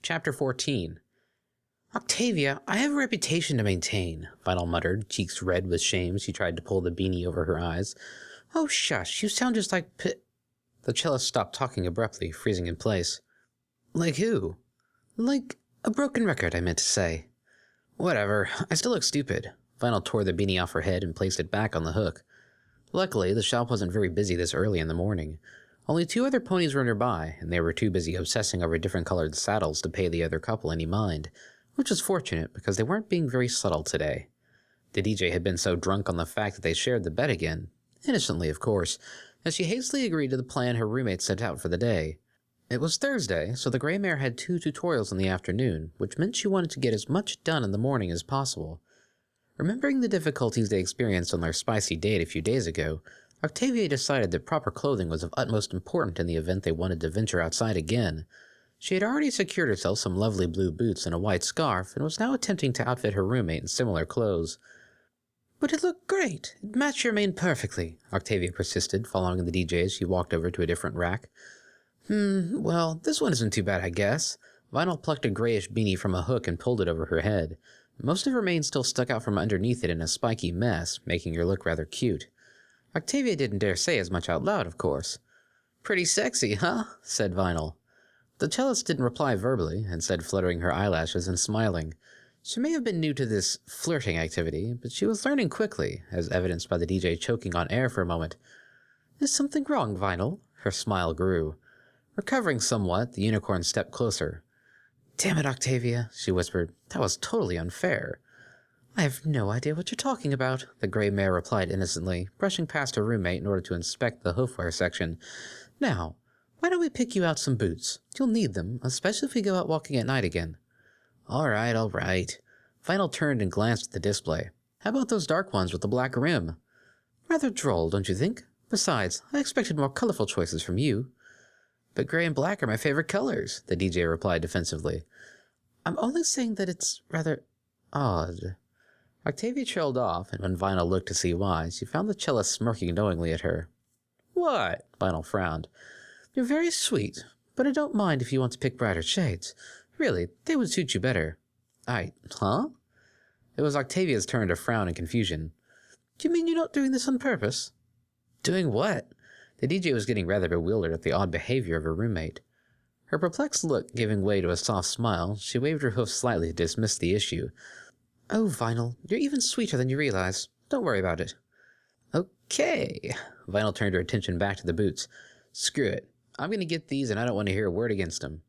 Chapter 14. Octavia, I have a reputation to maintain, Vinyl muttered, cheeks red with shame. She tried to pull the beanie over her eyes. Oh, shush, you sound just like The cellist stopped talking abruptly, freezing in place. Like who? Like a broken record, I meant to say. Whatever, I still look stupid. Vinyl tore the beanie off her head and placed it back on the hook. Luckily, the shop wasn't very busy this early in the morning. Only 2 other ponies were nearby, and they were too busy obsessing over different colored saddles to pay the other couple any mind, which was fortunate because they weren't being very subtle today. The DJ had been so drunk on the fact that they shared the bed again, innocently of course, that she hastily agreed to the plan her roommate set out for the day. It was Thursday, so the gray mare had 2 tutorials in the afternoon, which meant she wanted to get as much done in the morning as possible. Remembering the difficulties they experienced on their spicy date a few days ago, Octavia decided that proper clothing was of utmost importance in the event they wanted to venture outside again. She had already secured herself some lovely blue boots and a white scarf, and was now attempting to outfit her roommate in similar clothes. But it looked great. It matched your mane perfectly, Octavia persisted, following the DJ as she walked over to a different rack. Well, this one isn't too bad, I guess. Vinyl plucked a grayish beanie from a hook and pulled it over her head. Most of her mane still stuck out from underneath it in a spiky mess, making her look rather cute. Octavia didn't dare say as much out loud, of course. Pretty sexy, huh? Said Vinyl. The cellist didn't reply verbally, instead fluttering her eyelashes and smiling. She may have been new to this flirting activity, but she was learning quickly, as evidenced by the DJ choking on air for a moment. Is something wrong, Vinyl? Her smile grew. Recovering somewhat, the unicorn stepped closer. Damn it, Octavia, she whispered. That was totally unfair. I have no idea what you're talking about, the gray mare replied innocently, brushing past her roommate in order to inspect the hoofwear section. Now, why don't we pick you out some boots? You'll need them, especially if we go out walking at night again. All right. Vinyl turned and glanced at the display. How about those dark ones with the black rim? Rather droll, don't you think? Besides, I expected more colorful choices from you. But gray and black are my favorite colors, the DJ replied defensively. I'm only saying that it's rather odd. Octavia trailed off, and when Vinyl looked to see why, she found the cellist smirking knowingly at her. What? Vinyl frowned. You're very sweet, but I don't mind if you want to pick brighter shades. Really, they would suit you better. Huh? It was Octavia's turn to frown in confusion. Do you mean you're not doing this on purpose? Doing what? The DJ was getting rather bewildered at the odd behavior of her roommate. Her perplexed look giving way to a soft smile, she waved her hoof slightly to dismiss the issue. Oh, Vinyl, you're even sweeter than you realize. Don't worry about it. Okay. Vinyl turned her attention back to the boots. Screw it. I'm going to get these and I don't want to hear a word against them.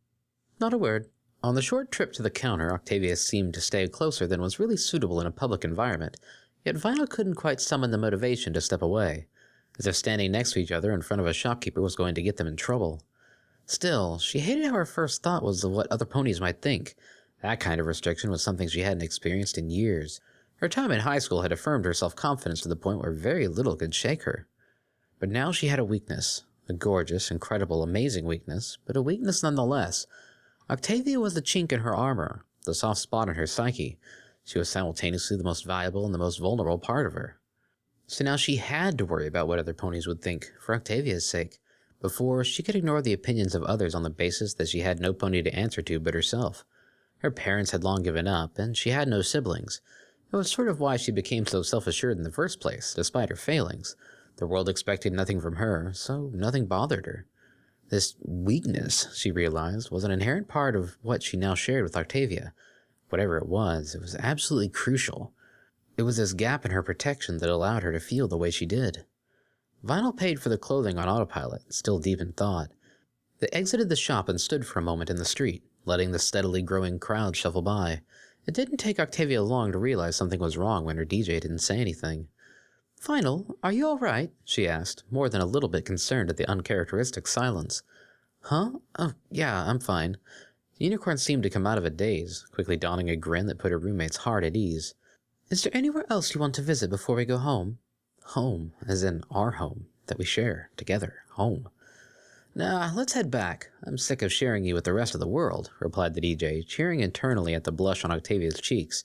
Not a word. On the short trip to the counter, Octavia seemed to stay closer than was really suitable in a public environment, yet Vinyl couldn't quite summon the motivation to step away, as if standing next to each other in front of a shopkeeper was going to get them in trouble. Still, she hated how her first thought was of what other ponies might think. That kind of restriction was something she hadn't experienced in years. Her time in high school had affirmed her self-confidence to the point where very little could shake her. But now she had a weakness. A gorgeous, incredible, amazing weakness, but a weakness nonetheless. Octavia was the chink in her armor, the soft spot in her psyche. She was simultaneously the most valuable and the most vulnerable part of her. So now she had to worry about what other ponies would think, for Octavia's sake. Before, she could ignore the opinions of others on the basis that she had no pony to answer to but herself. Her parents had long given up, and she had no siblings. It was sort of why she became so self-assured in the first place, despite her failings. The world expected nothing from her, so nothing bothered her. This weakness, she realized, was an inherent part of what she now shared with Octavia. Whatever it was absolutely crucial. It was this gap in her protection that allowed her to feel the way she did. Vinyl paid for the clothing on autopilot, still deep in thought. They exited the shop and stood for a moment in the street, letting the steadily growing crowd shuffle by. It didn't take Octavia long to realize something was wrong when her DJ didn't say anything. Vinyl, are you all right? She asked, more than a little bit concerned at the uncharacteristic silence. Huh? Oh, yeah, I'm fine. The unicorn seemed to come out of a daze, quickly donning a grin that put her roommate's heart at ease. Is there anywhere else you want to visit before we go home? Home, as in our home, that we share together, home. Nah, let's head back. I'm sick of sharing you with the rest of the world, replied the DJ, cheering internally at the blush on Octavia's cheeks.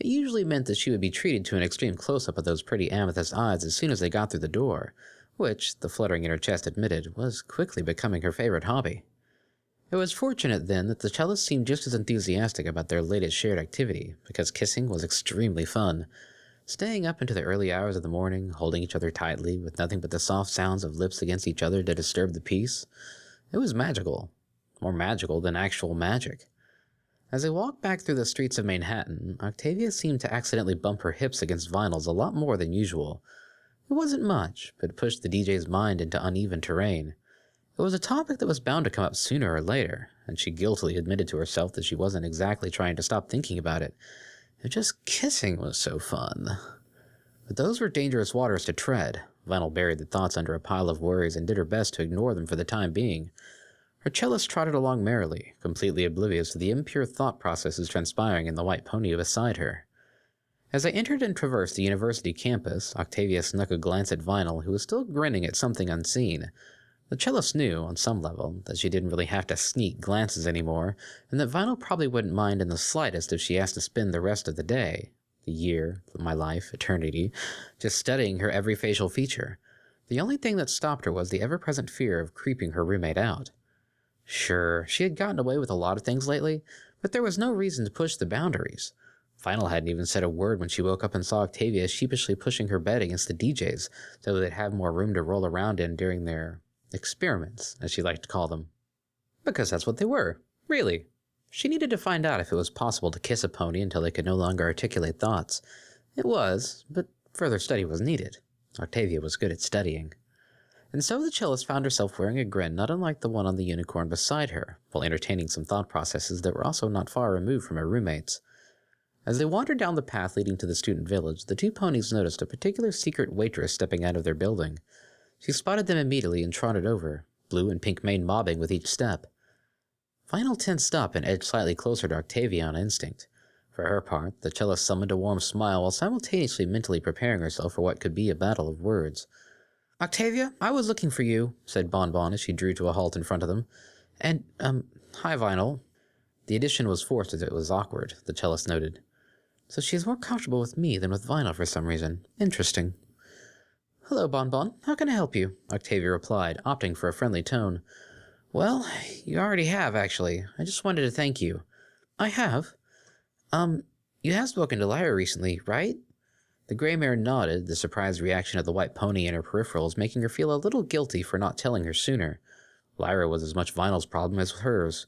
It usually meant that she would be treated to an extreme close-up of those pretty amethyst eyes as soon as they got through the door, which, the fluttering in her chest admitted, was quickly becoming her favorite hobby. It was fortunate, then, that the cellists seemed just as enthusiastic about their latest shared activity, because kissing was extremely fun. Staying up into the early hours of the morning, holding each other tightly, with nothing but the soft sounds of lips against each other to disturb the peace. It was magical. More magical than actual magic. As they walked back through the streets of Manhattan, Octavia seemed to accidentally bump her hips against vinyls a lot more than usual. It wasn't much, but it pushed the DJ's mind into uneven terrain. It was a topic that was bound to come up sooner or later, and she guiltily admitted to herself that she wasn't exactly trying to stop thinking about it. Just kissing was so fun. But those were dangerous waters to tread. Vinyl buried the thoughts under a pile of worries and did her best to ignore them for the time being. Her cellist trotted along merrily, completely oblivious to the impure thought processes transpiring in the white pony beside her. As they entered and traversed the university campus, Octavia snuck a glance at Vinyl, who was still grinning at something unseen. The cellist knew, on some level, that she didn't really have to sneak glances anymore, and that Vinyl probably wouldn't mind in the slightest if she asked to spend the rest of the day, the year, my life, eternity, just studying her every facial feature. The only thing that stopped her was the ever-present fear of creeping her roommate out. Sure, she had gotten away with a lot of things lately, but there was no reason to push the boundaries. Vinyl hadn't even said a word when she woke up and saw Octavia sheepishly pushing her bed against the DJ's so they'd have more room to roll around in during their experiments, as she liked to call them. Because that's what they were, really. She needed to find out if it was possible to kiss a pony until they could no longer articulate thoughts. It was, but further study was needed. Octavia was good at studying. And so the cellist found herself wearing a grin not unlike the one on the unicorn beside her, while entertaining some thought processes that were also not far removed from her roommates. As they wandered down the path leading to the student village, the two ponies noticed a particular secret waitress stepping out of their building. She spotted them immediately and trotted over, blue and pink mane mobbing with each step. Vinyl tensed up and edged slightly closer to Octavia on instinct. For her part, the cellist summoned a warm smile while simultaneously mentally preparing herself for what could be a battle of words. "Octavia, I was looking for you," said Bonbon as she drew to a halt in front of them. "And, hi, Vinyl." The addition was forced as it was awkward, the cellist noted. "So she's more comfortable with me than with Vinyl for some reason. Interesting." "Hello, Bonbon. How can I help you?" Octavia replied, opting for a friendly tone. "Well, you already have, actually. I just wanted to thank you." "I have? You have spoken to Lyra recently, right?" The gray mare nodded, the surprised reaction of the white pony in her peripherals making her feel a little guilty for not telling her sooner. Lyra was as much Vinyl's problem as hers.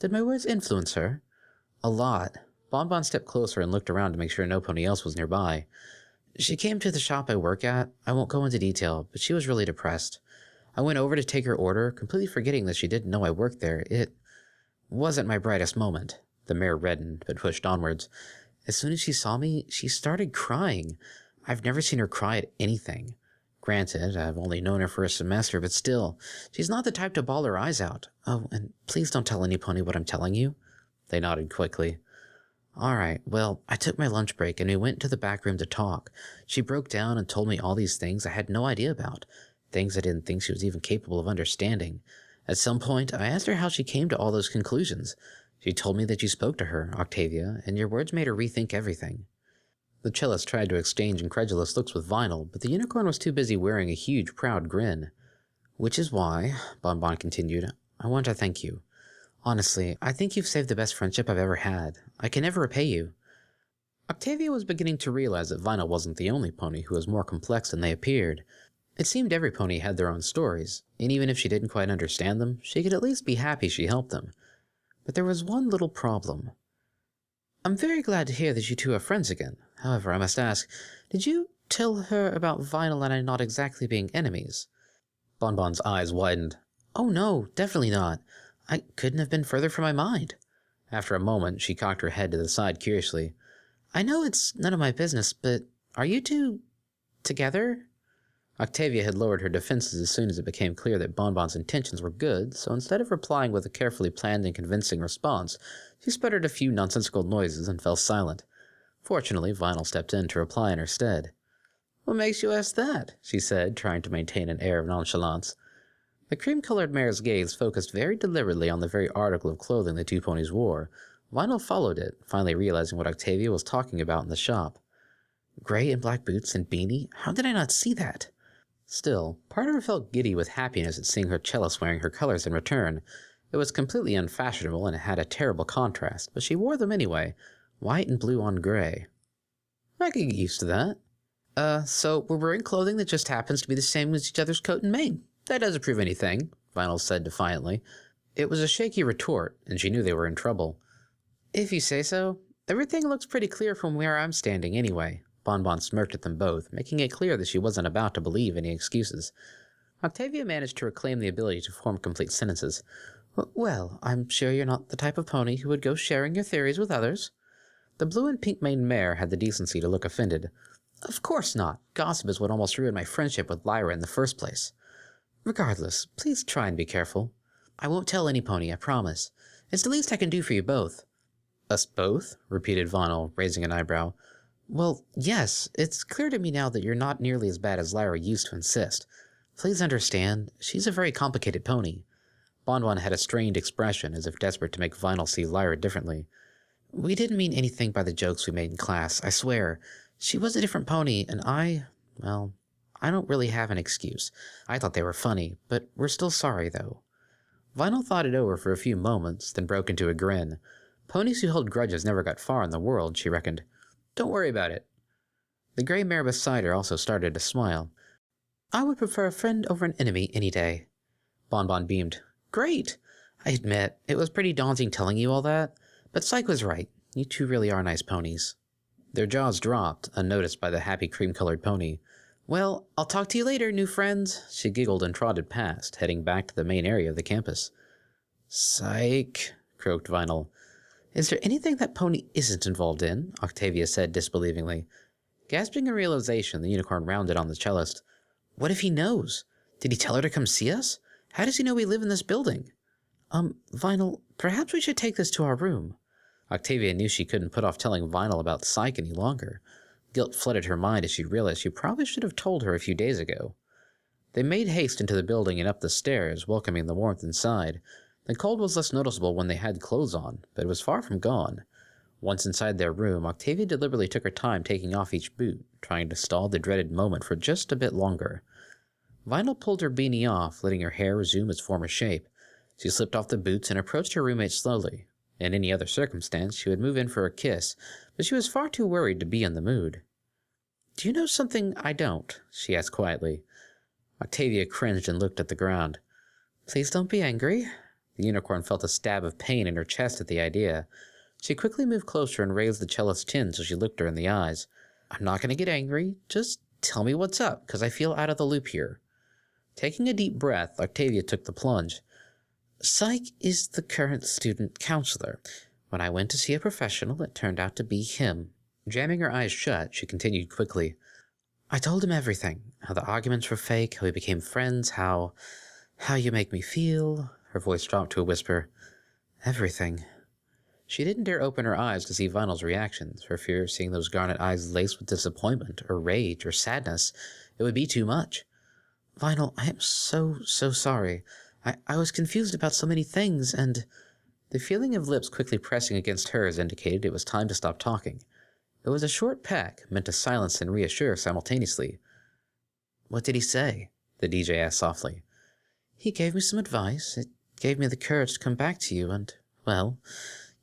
"Did my words influence her?" "A lot." Bonbon stepped closer and looked around to make sure no pony else was nearby. "She came to the shop I work at. I won't go into detail, but she was really depressed. I went over to take her order, completely forgetting that she didn't know I worked there. It wasn't my brightest moment." The mare reddened, but pushed onwards. "As soon as she saw me, she started crying. I've never seen her cry at anything. Granted, I've only known her for a semester, but still, she's not the type to bawl her eyes out. Oh, and please don't tell any pony what I'm telling you." They nodded quickly. "All right, well, I took my lunch break and we went to the back room to talk. She broke down and told me all these things I had no idea about. Things I didn't think she was even capable of understanding. At some point, I asked her how she came to all those conclusions. She told me that you spoke to her, Octavia, and your words made her rethink everything." The cellist tried to exchange incredulous looks with Vinyl, but the unicorn was too busy wearing a huge, proud grin. "Which is why," Bonbon continued, "I want to thank you. Honestly, I think you've saved the best friendship I've ever had. I can never repay you." Octavia was beginning to realize that Vinyl wasn't the only pony who was more complex than they appeared. It seemed every pony had their own stories, and even if she didn't quite understand them, she could at least be happy she helped them. But there was one little problem. "I'm very glad to hear that you two are friends again. However, I must ask, did you tell her about Vinyl and I not exactly being enemies?" Bonbon's eyes widened. "Oh no, definitely not. I couldn't have been further from my mind." After a moment, she cocked her head to the side curiously. "I know it's none of my business, but are you two together?" Octavia had lowered her defenses as soon as it became clear that Bonbon's intentions were good, so instead of replying with a carefully planned and convincing response, she sputtered a few nonsensical noises and fell silent. Fortunately, Vinyl stepped in to reply in her stead. "What makes you ask that?" she said, trying to maintain an air of nonchalance. The cream-colored mare's gaze focused very deliberately on the very article of clothing the two ponies wore. Vinyl followed it, finally realizing what Octavia was talking about in the shop. Gray and black boots and beanie? How did I not see that? Still, part of her felt giddy with happiness at seeing her cellist wearing her colors in return. It was completely unfashionable and it had a terrible contrast, but she wore them anyway, white and blue on gray. I could get used to that. So we're wearing clothing that just happens to be the same as each other's coat and mane. That doesn't prove anything, Vinyl said defiantly. It was a shaky retort, and she knew they were in trouble. If you say so. Everything looks pretty clear from where I'm standing anyway. Bonbon smirked at them both, making it clear that she wasn't about to believe any excuses. Octavia managed to reclaim the ability to form complete sentences. Well, I'm sure you're not the type of pony who would go sharing your theories with others. The blue and pink-maned mare had the decency to look offended. Of course not. Gossip is what almost ruined my friendship with Lyra in the first place. Regardless, please try and be careful. I won't tell any pony, I promise. It's the least I can do for you both. Us both? Repeated Vinyl, raising an eyebrow. Well, yes, it's clear to me now that you're not nearly as bad as Lyra used to insist. Please understand, she's a very complicated pony. Bonbon had a strained expression, as if desperate to make Vinyl see Lyra differently. We didn't mean anything by the jokes we made in class, I swear. She was a different pony, and I don't really have an excuse. I thought they were funny, but we're still sorry, though. Vinyl thought it over for a few moments, then broke into a grin. Ponies who held grudges never got far in the world, she reckoned. Don't worry about it. The gray mare beside her also started to smile. I would prefer a friend over an enemy any day. Bonbon beamed. Great! I admit, it was pretty daunting telling you all that, but Psyche was right. You two really are nice ponies. Their jaws dropped, unnoticed by the happy cream-colored pony. Well, I'll talk to you later, new friends. She giggled and trotted past, heading back to the main area of the campus. Psych, croaked Vinyl. Is there anything that pony isn't involved in? Octavia said disbelievingly. Gasping in realization, the unicorn rounded on the cellist. What if he knows? Did he tell her to come see us? How does he know we live in this building? Vinyl, perhaps we should take this to our room. Octavia knew she couldn't put off telling Vinyl about Psyche any longer. Guilt flooded her mind as she realized she probably should have told her a few days ago. They made haste into the building and up the stairs, welcoming the warmth inside. The cold was less noticeable when they had clothes on, but it was far from gone. Once inside their room, Octavia deliberately took her time taking off each boot, trying to stall the dreaded moment for just a bit longer. Vinyl pulled her beanie off, letting her hair resume its former shape. She slipped off the boots and approached her roommate slowly. In any other circumstance, she would move in for a kiss, but she was far too worried to be in the mood. Do you know something I don't? She asked quietly. Octavia cringed and looked at the ground. Please don't be angry. The unicorn felt a stab of pain in her chest at the idea. She quickly moved closer and raised the cellist's chin so she looked her in the eyes. I'm not going to get angry. Just tell me what's up, because I feel out of the loop here. Taking a deep breath, Octavia took the plunge. Psyche is the current student counselor. When I went to see a professional, it turned out to be him. Jamming her eyes shut, she continued quickly. I told him everything. How the arguments were fake, how we became friends, how you make me feel. Her voice dropped to a whisper. Everything. She didn't dare open her eyes to see Vinyl's reactions, for fear of seeing those garnet eyes laced with disappointment, or rage, or sadness. It would be too much. Vinyl, I am so sorry. I was confused about so many things, and... The feeling of lips quickly pressing against hers indicated it was time to stop talking. It was a short peck, meant to silence and reassure simultaneously. What did he say? The DJ asked softly. He gave me some advice. It gave me the courage to come back to you, and, well,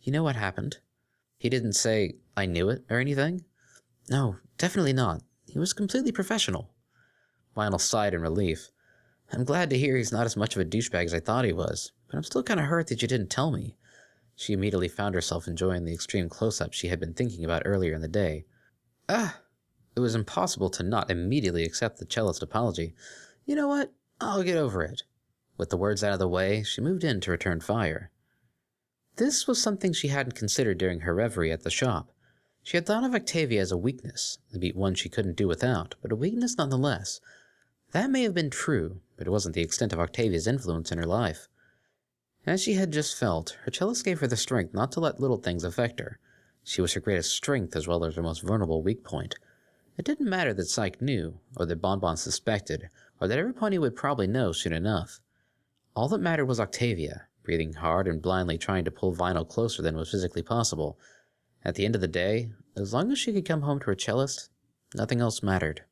you know what happened. He didn't say, I knew it, or anything? No, definitely not. He was completely professional. Vinyl sighed in relief. I'm glad to hear he's not as much of a douchebag as I thought he was, but I'm still kind of hurt that you didn't tell me. She immediately found herself enjoying the extreme close-up she had been thinking about earlier in the day. It was impossible to not immediately accept the cellist's apology. You know what? I'll get over it. With the words out of the way, she moved in to return fire. This was something she hadn't considered during her reverie at the shop. She had thought of Octavia as a weakness, albeit one she couldn't do without, but a weakness nonetheless. That may have been true, but it wasn't the extent of Octavia's influence in her life. As she had just felt, her cellist gave her the strength not to let little things affect her. She was her greatest strength as well as her most vulnerable weak point. It didn't matter that Psyche knew, or that Bonbon suspected, or that every pony would probably know soon enough. All that mattered was Octavia, breathing hard and blindly trying to pull Vinyl closer than was physically possible. At the end of the day, as long as she could come home to her cellist, nothing else mattered.